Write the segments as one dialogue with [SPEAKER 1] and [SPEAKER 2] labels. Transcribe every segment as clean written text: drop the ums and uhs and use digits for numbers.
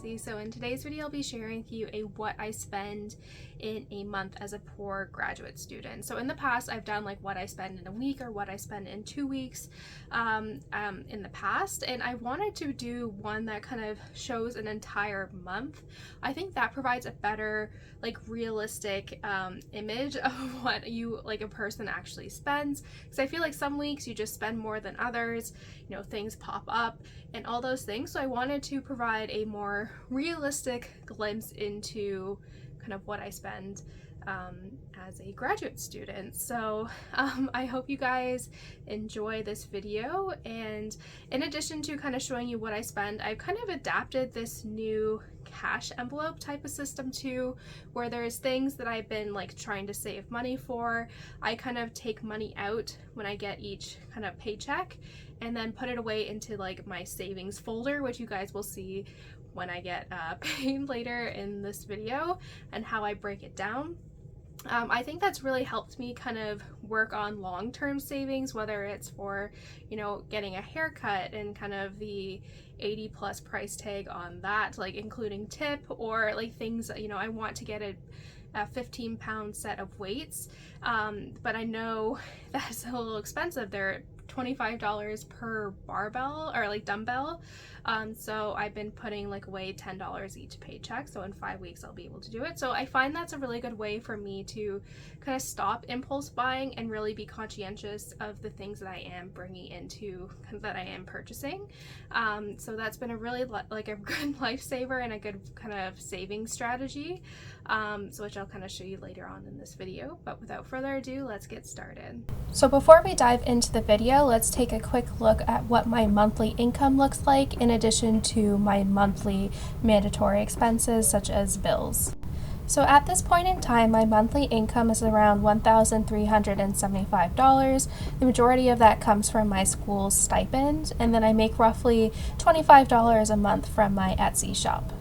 [SPEAKER 1] Lexie. So in today's video, I'll be sharing with you what I spend in a month as a poor graduate student. So in the past, I've done like what I spend in a week or what I spend in 2 weeks in the past, and I wanted to do one that kind of shows an entire month. I think that provides a better, like, realistic image of what you, like, a person actually spends, because I feel like some weeks you just spend more than others, you know, things pop up and all those things. So I wanted to provide a more realistic glimpse into kind of what I spend as a graduate student. So I hope you guys enjoy this video, and in addition to kind of showing you what I spend, I've kind of adapted this new cash envelope type of system too, where there's things that I've been like trying to save money for. I kind of take money out when I get each kind of paycheck and then put it away into like my savings folder, which you guys will see when I get paid later in this video, and how I break it down. I think that's really helped me kind of work on long-term savings, whether it's for, you know, getting a haircut and kind of the 80+ price tag on that, like including tip, or like things, you know, I want to get a 15-pound set of weights, but I know that's a little expensive. They're $25 per barbell or like dumbbell, so I've been putting like away $10 each paycheck, so in 5 weeks I'll be able to do it. So I find that's a really good way for me to kind of stop impulse buying and really be conscientious of the things that I am bringing into, that I am purchasing. So that's been a really like a good lifesaver and a good kind of saving strategy, so which I'll kind of show you later on in this video. But without further ado, let's get started. So before we dive into the video, let's take a quick look at what my monthly income looks like in addition to my monthly mandatory expenses such as bills. So at this point in time, my monthly income is around $1,375. The majority of that comes from my school stipend, and then I make roughly $25 a month from my Etsy shop.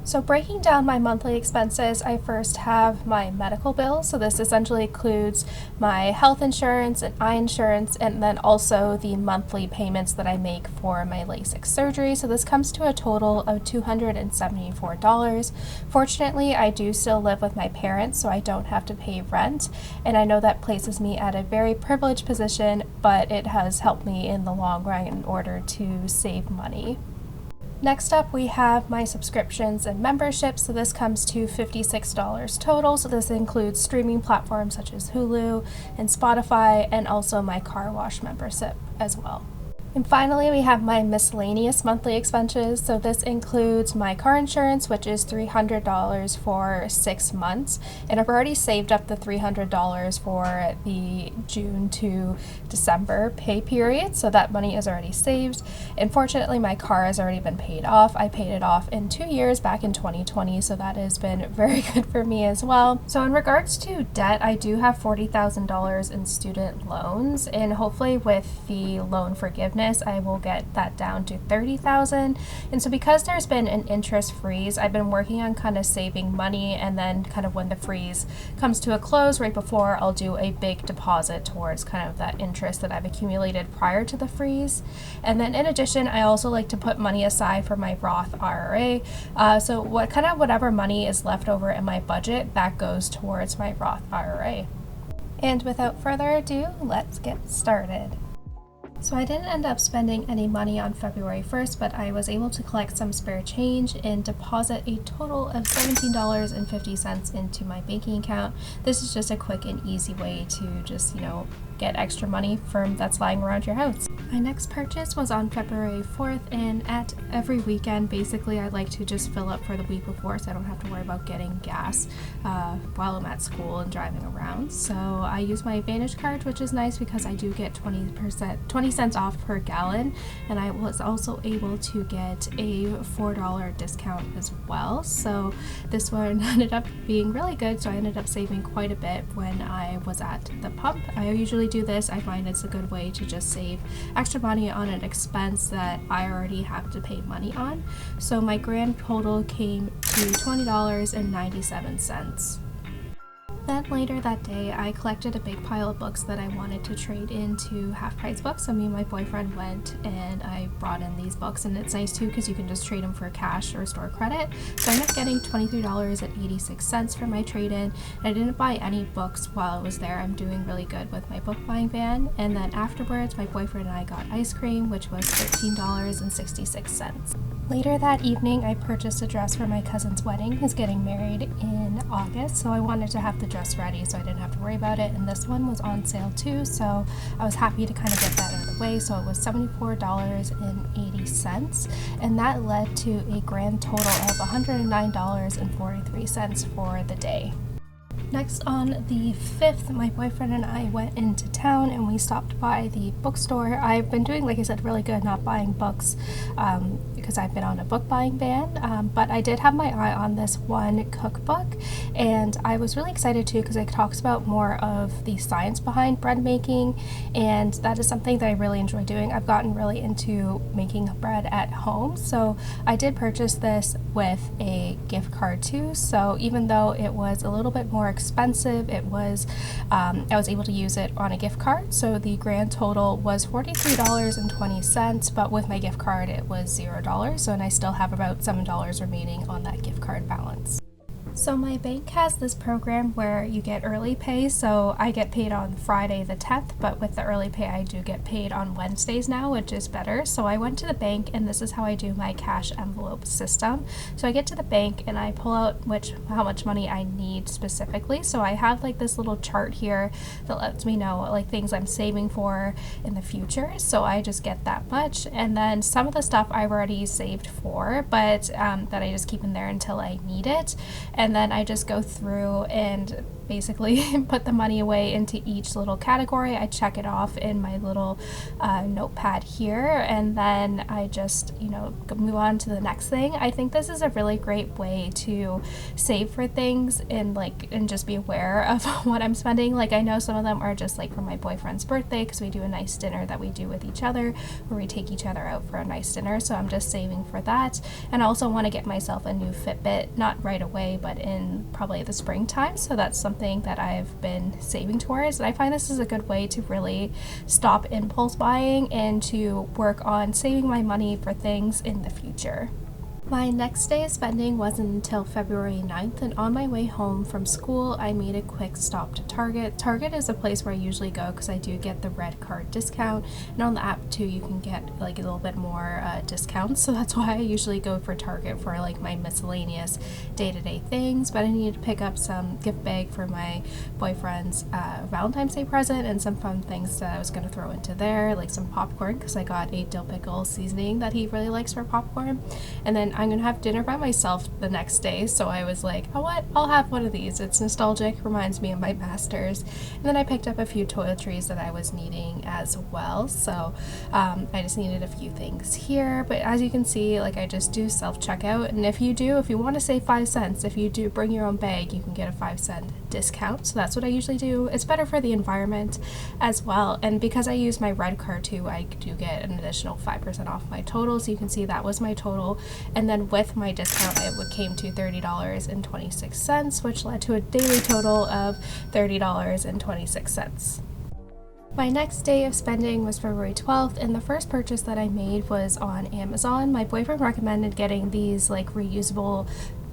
[SPEAKER 1] So breaking down my monthly expenses, I first have my medical bills. So this essentially includes my health insurance and eye insurance, and then also the monthly payments that I make for my LASIK surgery. So this comes to a total of $274. Fortunately, I do still live with my parents, so I don't have to pay rent. And I know that places me at a very privileged position, but it has helped me in the long run in order to save money. Next up, we have my subscriptions and memberships. So this comes to $56 total. So this includes streaming platforms such as Hulu and Spotify, and also my car wash membership as well. And finally, we have my miscellaneous monthly expenses. So this includes my car insurance, which is $300 for 6 months. And I've already saved up the $300 for the June to December pay period. So that money is already saved. And fortunately, my car has already been paid off. I paid it off in 2 years back in 2020. So that has been very good for me as well. So in regards to debt, I do have $40,000 in student loans. And hopefully with the loan forgiveness, I will get that down to $30,000. And so because there's been an interest freeze, I've been working on kind of saving money, and then kind of when the freeze comes to a close right before, I'll do a big deposit towards kind of that interest that I've accumulated prior to the freeze. And then in addition, I also like to put money aside for my Roth IRA. So whatever money is left over in my budget, that goes towards my Roth IRA. And without further ado, let's get started. So I didn't end up spending any money on February 1st, but I was able to collect some spare change and deposit a total of $17.50 into my banking account. This is just a quick and easy way to just, you know, get extra money that's lying around your house. My next purchase was on February 4th, and at every weekend, basically, I like to just fill up for the week before so I don't have to worry about getting gas while I'm at school and driving around. So I use my Advantage card, which is nice because I do get 20 cents off per gallon, and I was also able to get a $4 discount as well. So this one ended up being really good, so I ended up saving quite a bit when I was at the pump. I usually do this. I find it's a good way to just save extra money on an expense that I already have to pay money on. So my grand total came to $20.97. Then later that day, I collected a big pile of books that I wanted to trade into half-price books. So me and my boyfriend went and I brought in these books, and it's nice too because you can just trade them for cash or store credit. So I ended up getting $23.86 for my trade-in. I didn't buy any books while I was there. I'm doing really good with my book buying ban. And then afterwards, my boyfriend and I got ice cream, which was $13.66. Later that evening, I purchased a dress for my cousin's wedding. He's getting married in August, so I wanted to have the dress ready so I didn't have to worry about it, and this one was on sale too, so I was happy to kind of get that out of the way. So it was $74.80, and that led to a grand total of $109.43 for the day. Next, on the 5th, my boyfriend and I went into town and we stopped by the bookstore. I've been doing, like I said, really good not buying books because I've been on a book buying ban, but I did have my eye on this one cookbook, and I was really excited too because it talks about more of the science behind bread making, and that is something that I really enjoy doing. I've gotten really into making bread at home, so I did purchase this with a gift card too. So even though it was a little bit more expensive, it was I was able to use it on a gift card, so the grand total was $43.20, but with my gift card it was $0, so and I still have about $7 remaining on that gift card balance. So my bank has this program where you get early pay, so I get paid on Friday the 10th, but with the early pay I do get paid on Wednesdays now, which is better. So I went to the bank, and this is how I do my cash envelope system. So I get to the bank and I pull out how much money I need specifically. So I have like this little chart here that lets me know like things I'm saving for in the future. So I just get that much, and then some of the stuff I've already saved for, but that I just keep in there until I need it. And then I just go through and basically put the money away into each little category. I check it off in my little notepad here, and then I just, move on to the next thing. I think this is a really great way to save for things and just be aware of what I'm spending. Like, I know some of them are just like for my boyfriend's birthday because we do a nice dinner that we do with each other where we take each other out for a nice dinner. So I'm just saving for that. And I also want to get myself a new Fitbit, not right away, but in probably the springtime. So that's something that I've been saving towards, and I find this is a good way to really stop impulse buying and to work on saving my money for things in the future. My next day of spending wasn't until February 9th, and on my way home from school, I made a quick stop to Target. Target is a place where I usually go because I do get the red card discount, and on the app too, you can get like a little bit more discounts, so that's why I usually go for Target for like my miscellaneous day-to-day things. But I needed to pick up some gift bag for my boyfriend's Valentine's Day present and some fun things that I was going to throw into there, like some popcorn because I got a dill pickle seasoning that he really likes for popcorn, and then I'm gonna have dinner by myself the next day, so I was like, oh what, I'll have one of these. It's nostalgic, reminds me of my masters. And then I picked up a few toiletries that I was needing as well, so I just needed a few things here. But as you can see, like, I just do self-checkout, and if you want to save 5 cents, if you do bring your own bag, you can get a 5-cent discount. So that's what I usually do. It's better for the environment as well, and because I use my red card too, I do get an additional 5% off my total. So you can see that was my total, and then with my discount it came to $30.26, which led to a daily total of $30.26. My next day of spending was February 12th, and the first purchase that I made was on Amazon. My boyfriend recommended getting these like reusable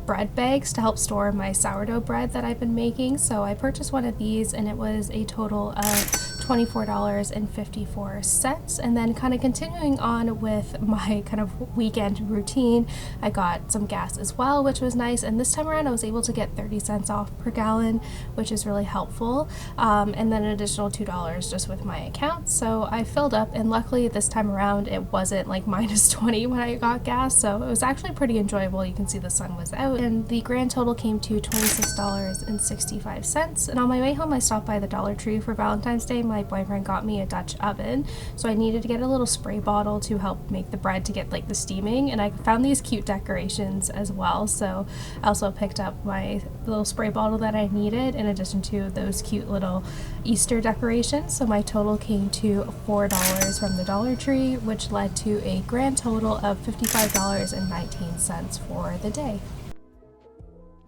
[SPEAKER 1] bread bags to help store my sourdough bread that I've been making, so I purchased one of these, and it was a total of $24.54. And then kind of continuing on with my kind of weekend routine, I got some gas as well, which was nice, and this time around I was able to get 30 cents off per gallon, which is really helpful, and then an additional $2 just with my account. So I filled up, and luckily this time around it wasn't like minus 20 when I got gas, so it was actually pretty enjoyable. You can see the sun was out, and the grand total came to $26.65. And on my way home I stopped by the Dollar Tree for Valentine's Day. My boyfriend got me a Dutch oven, so I needed to get a little spray bottle to help make the bread to get like the steaming, and I found these cute decorations as well, so I also picked up my little spray bottle that I needed in addition to those cute little Easter decorations. So my total came to $4 from the Dollar Tree, which led to a grand total of $55.19 for the day.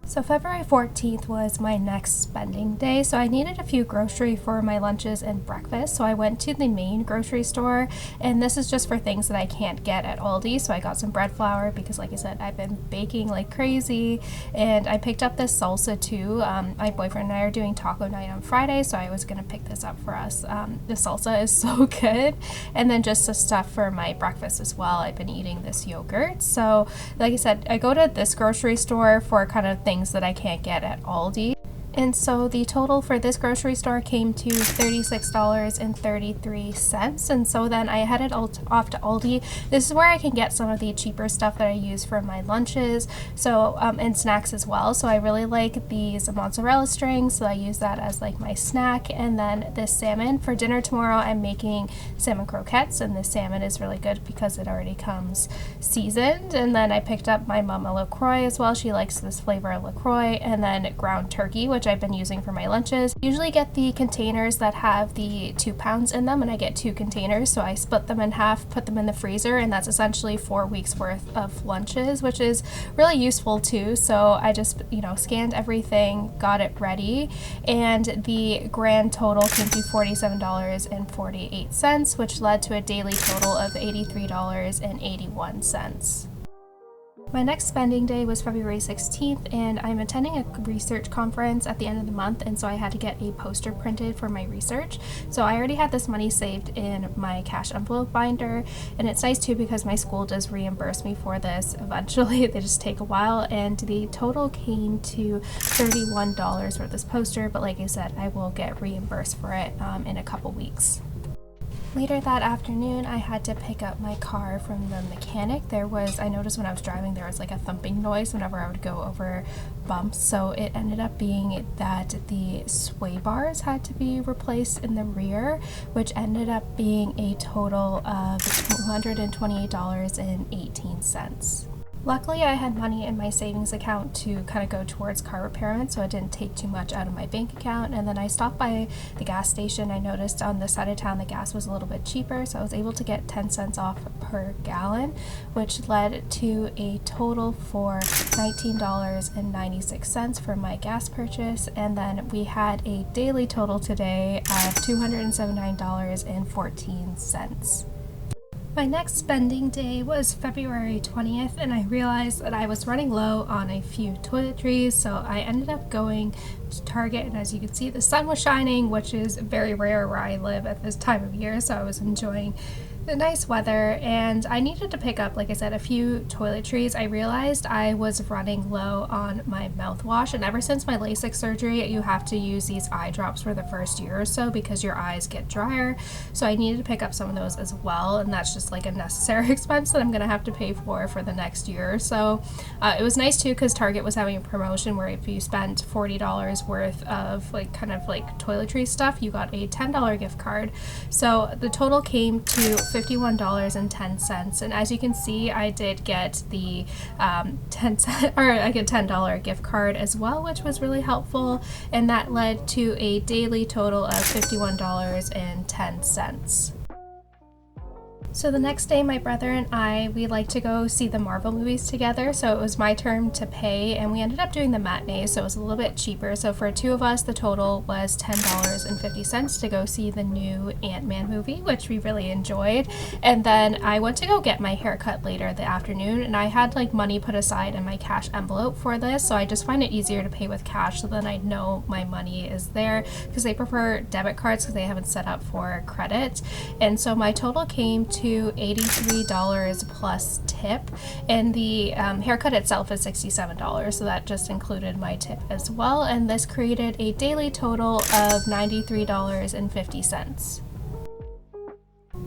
[SPEAKER 1] So February 14th was my next spending day, so I needed a few grocery for my lunches and breakfast, so I went to the main grocery store, and this is just for things that I can't get at Aldi. So I got some bread flour because, like I said, I've been baking like crazy, and I picked up this salsa too. My boyfriend and I are doing taco night on Friday, so I was gonna pick this up for us. The salsa is so good. And then just the stuff for my breakfast as well. I've been eating this yogurt. So like I said, I go to this grocery store for kind of things that I can't get at Aldi. And so the total for this grocery store came to $36.33. And so then I headed off to Aldi. This is where I can get some of the cheaper stuff that I use for my lunches, so and snacks as well. So I really like these mozzarella strings, so I use that as like my snack. And then this salmon. For dinner tomorrow, I'm making salmon croquettes, and this salmon is really good because it already comes seasoned. And then I picked up my mom a LaCroix as well. She likes this flavor of LaCroix. And then ground turkey, which I've been using for my lunches. Usually get the containers that have the 2 pounds in them, and I get 2 containers, so I split them in half, put them in the freezer, and that's essentially 4 weeks worth of lunches, which is really useful too. So I just, scanned everything, got it ready, and the grand total came to $47.48, which led to a daily total of $83.81. My next spending day was February 16th, and I'm attending a research conference at the end of the month, and so I had to get a poster printed for my research. So I already had this money saved in my cash envelope binder, and it's nice too because my school does reimburse me for this eventually. They just take a while, and the total came to $31 for this poster, but like I said, I will get reimbursed for it in a couple weeks. Later that afternoon, I had to pick up my car from the mechanic. I noticed when I was driving, there was like a thumping noise whenever I would go over bumps. So it ended up being that the sway bars had to be replaced in the rear, which ended up being a total of $228.18. Luckily, I had money in my savings account to kind of go towards car repairment, so it didn't take too much out of my bank account. And then I stopped by the gas station. I noticed on this side of town the gas was a little bit cheaper, so I was able to get 10 cents off per gallon, which led to a total for $19.96 for my gas purchase. And then we had a daily total today of $279.14. My next spending day was February 20th, and I realized that I was running low on a few toiletries, so I ended up going to Target, and as you can see, the sun was shining, which is very rare where I live at this time of year, so I was enjoying the nice weather, and I needed to pick up, like I said, a few toiletries. I realized I was running low on my mouthwash, and ever since my LASIK surgery, you have to use these eye drops for the first year or so because your eyes get drier, so I needed to pick up some of those as well, and that's just like a necessary expense that I'm gonna have to pay for the next year or so. It was nice too because Target was having a promotion where if you spent $40 worth of kind of toiletry stuff, you got a $10 gift card. So the total came to $51.10, and as you can see, I did get the $10 gift card as well, which was really helpful, and that led to a daily total of $51.10. So the next day, my brother and we like to go see the Marvel movies together, so it was my turn to pay, and we ended up doing the matinee, so it was a little bit cheaper. So for 2 of us, the total was $10.50 to go see the new Ant-Man movie, which we really enjoyed. And then I went to go get my haircut later the afternoon, and I had money put aside in my cash envelope for this, so I just find it easier to pay with cash, so then I know my money is there, because they prefer debit cards because they haven't set up for credit. And so my total came to $83 plus tip, and the haircut itself is $67, so that just included my tip as well, and this created a daily total of $93.50.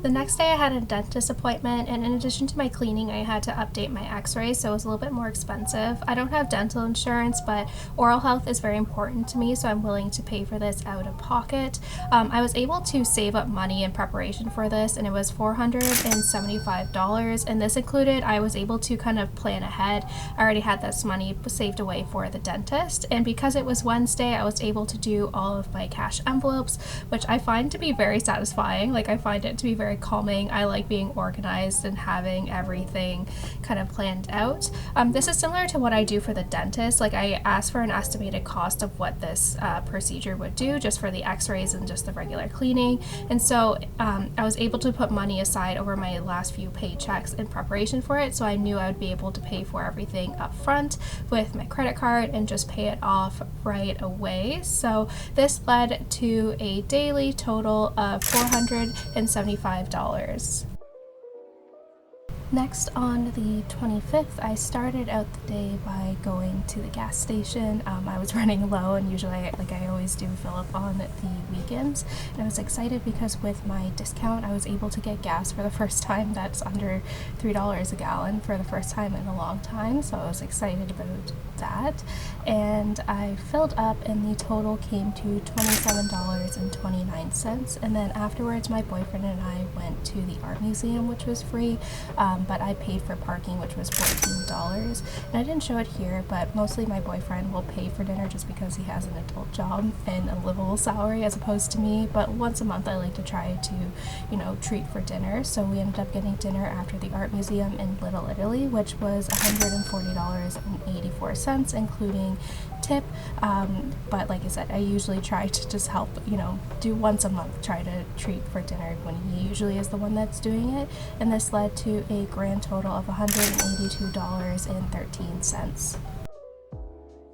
[SPEAKER 1] The next day I had a dentist appointment, and in addition to my cleaning, I had to update my x-ray, so it was a little bit more expensive. I don't have dental insurance, but oral health is very important to me, so I'm willing to pay for this out of pocket. I was able to save up money in preparation for this, and it was $475, and this included, I was able to kind of plan ahead. I already had this money saved away for the dentist, and because it was Wednesday, I was able to do all of my cash envelopes, which I find to be very satisfying. I find it to be very very calming. I like being organized and having everything kind of planned out. This is similar to what I do for the dentist. Like, I asked for an estimated cost of what this procedure would do just for the x-rays and just the regular cleaning. And so I was able to put money aside over my last few paychecks in preparation for it, so I knew I would be able to pay for everything up front with my credit card and just pay it off right away. So this led to a daily total of $475. Next, on the 25th, I started out the day by going to the gas station. I was running low, and usually, like I always do, fill up on the weekends. And I was excited because with my discount, I was able to get gas for the first time that's under $3 a gallon for the first time in a long time. So I was excited about that. And I filled up, and the total came to $27.29. And then afterwards, my boyfriend and I went to the art museum, which was free. But I paid for parking, which was $14. And I didn't show it here, but mostly my boyfriend will pay for dinner just because he has an adult job and a livable salary as opposed to me. But once a month I like to try to, treat for dinner. So we ended up getting dinner after the art museum in Little Italy, which was $140.84, including tip. But like I said, I usually try to just help, do once a month, try to treat for dinner when he usually is the one that's doing it. And this led to a grand total of $182.13.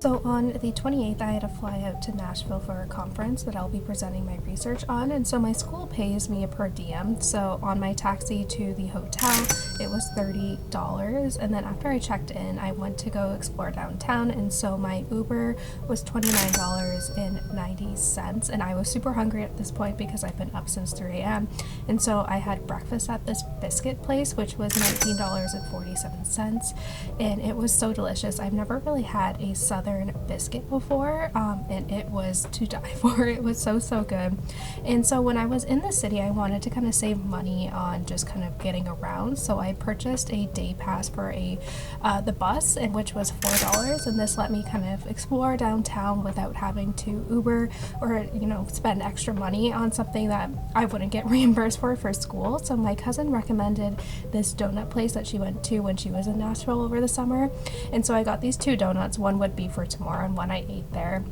[SPEAKER 1] So on the 28th, I had to fly out to Nashville for a conference that I'll be presenting my research on, and so my school pays me a per diem. So on my taxi to the hotel, it was $30, and then after I checked in, I went to go explore downtown, and so my Uber was $29.90, and I was super hungry at this point because I've been up since 3 a.m., and so I had breakfast at this biscuit place, which was $19.47, and it was so delicious. I've never really had a Southern biscuit before, and it was to die for. It was so good. And so when I was in the city, I wanted to kind of save money on just kind of getting around, so I purchased a day pass for the bus, and which was $4, and this let me kind of explore downtown without having to Uber or spend extra money on something that I wouldn't get reimbursed for school. So my cousin recommended this donut place that she went to when she was in Nashville over the summer, and so I got these 2 donuts. One would be for tomorrow and one I ate there,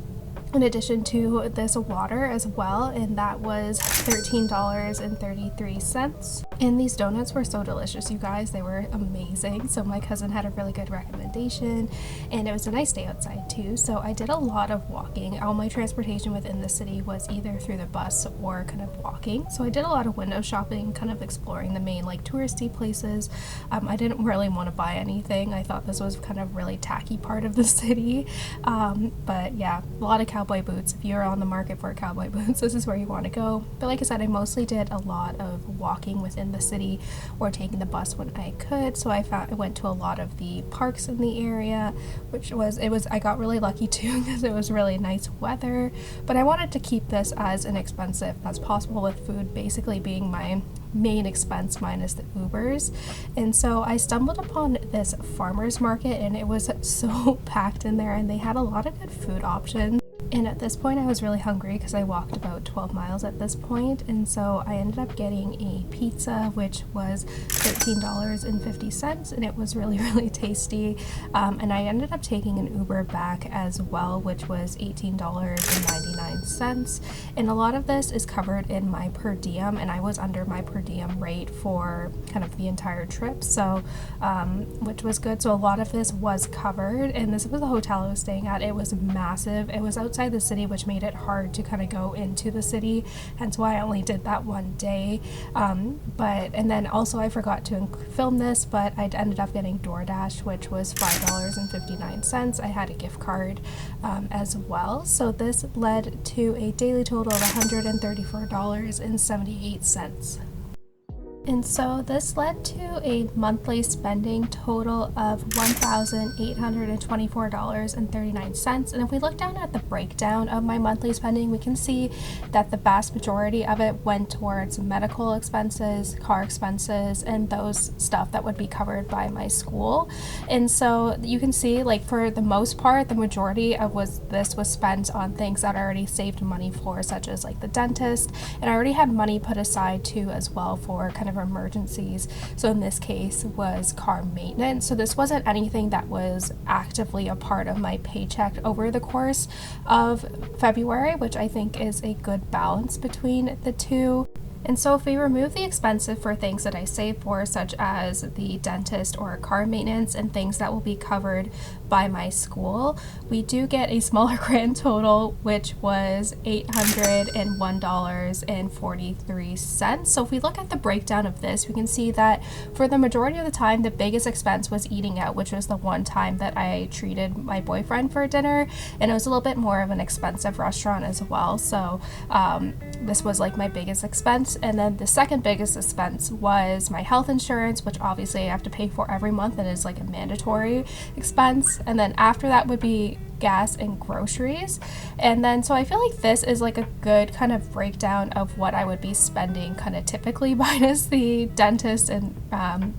[SPEAKER 1] in addition to this water as well, and that was $13.33. And these donuts were so delicious, you guys. They were amazing. So my cousin had a really good recommendation, and it was a nice day outside too. So I did a lot of walking. All my transportation within the city was either through the bus or kind of walking. So I did a lot of window shopping, kind of exploring the main touristy places. I didn't really want to buy anything. I thought this was kind of really tacky part of the city. But yeah, a lot of cowboy boots. If you're on the market for cowboy boots, this is where you want to go. But like I said, I mostly did a lot of walking within the city or taking the bus when I could. So I went to a lot of the parks in the area, I got really lucky too because it was really nice weather. But I wanted to keep this as inexpensive as possible, with food basically being my main expense minus the Ubers. And so I stumbled upon this farmers market, and it was so packed in there, and they had a lot of good food options. And at this point I was really hungry because I walked about 12 miles at this point, and so I ended up getting a pizza, which was $13.50, and it was really tasty. And I ended up taking an Uber back as well, which was $18.99. And a lot of this is covered in my per diem, and I was under my per diem rate for kind of the entire trip, so which was good. So a lot of this was covered, and this was the hotel I was staying at. It was massive. It was outside the city, which made it hard to kind of go into the city, hence why I only did that one day. And then also I forgot to film this, but I ended up getting DoorDash, which was $5.59. I had a gift card as well, so this led to a daily total of $134.78. And so this led to a monthly spending total of $1,824.39. And if we look down at the breakdown of my monthly spending, we can see that the vast majority of it went towards medical expenses, car expenses, and those stuff that would be covered by my school. And so you can see, like, for the most part, the majority of this was spent on things that I already saved money for, such as like the dentist, and I already had money put aside too as well for kind of emergencies. So in this case was car maintenance. So this wasn't anything that was actively a part of my paycheck over the course of February, which I think is a good balance between the two. And so if we remove the expenses for things that I save for, such as the dentist or car maintenance and things that will be covered by my school, we do get a smaller grand total, which was $801.43. So if we look at the breakdown of this, we can see that for the majority of the time, the biggest expense was eating out, which was the one time that I treated my boyfriend for dinner, and it was a little bit more of an expensive restaurant as well. So this was like my biggest expense. And then the second biggest expense was my health insurance, which obviously I have to pay for every month and is like a mandatory expense. And then after that would be gas and groceries. And then so I feel like this is like a good kind of breakdown of what I would be spending kind of typically, minus the dentist and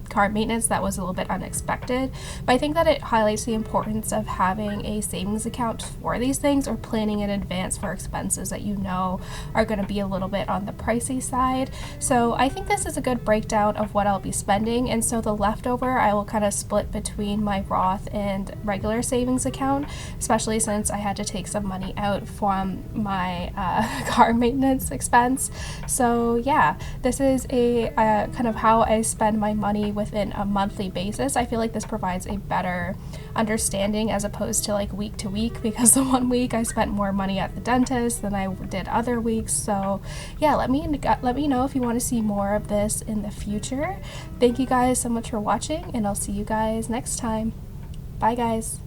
[SPEAKER 1] car maintenance that was a little bit unexpected. But I think that it highlights the importance of having a savings account for these things, or planning in advance for expenses that you know are going to be a little bit on the pricey side. So I think this is a good breakdown of what I'll be spending, and so the leftover I will kind of split between my Roth and regular savings account, especially since I had to take some money out from my car maintenance expense. So yeah, this is a kind of how I spend my money within a monthly basis. I feel like this provides a better understanding as opposed to like week to week, because the one week I spent more money at the dentist than I did other weeks. So yeah, let me know if you want to see more of this in the future. Thank you guys so much for watching, and I'll see you guys next time. Bye guys.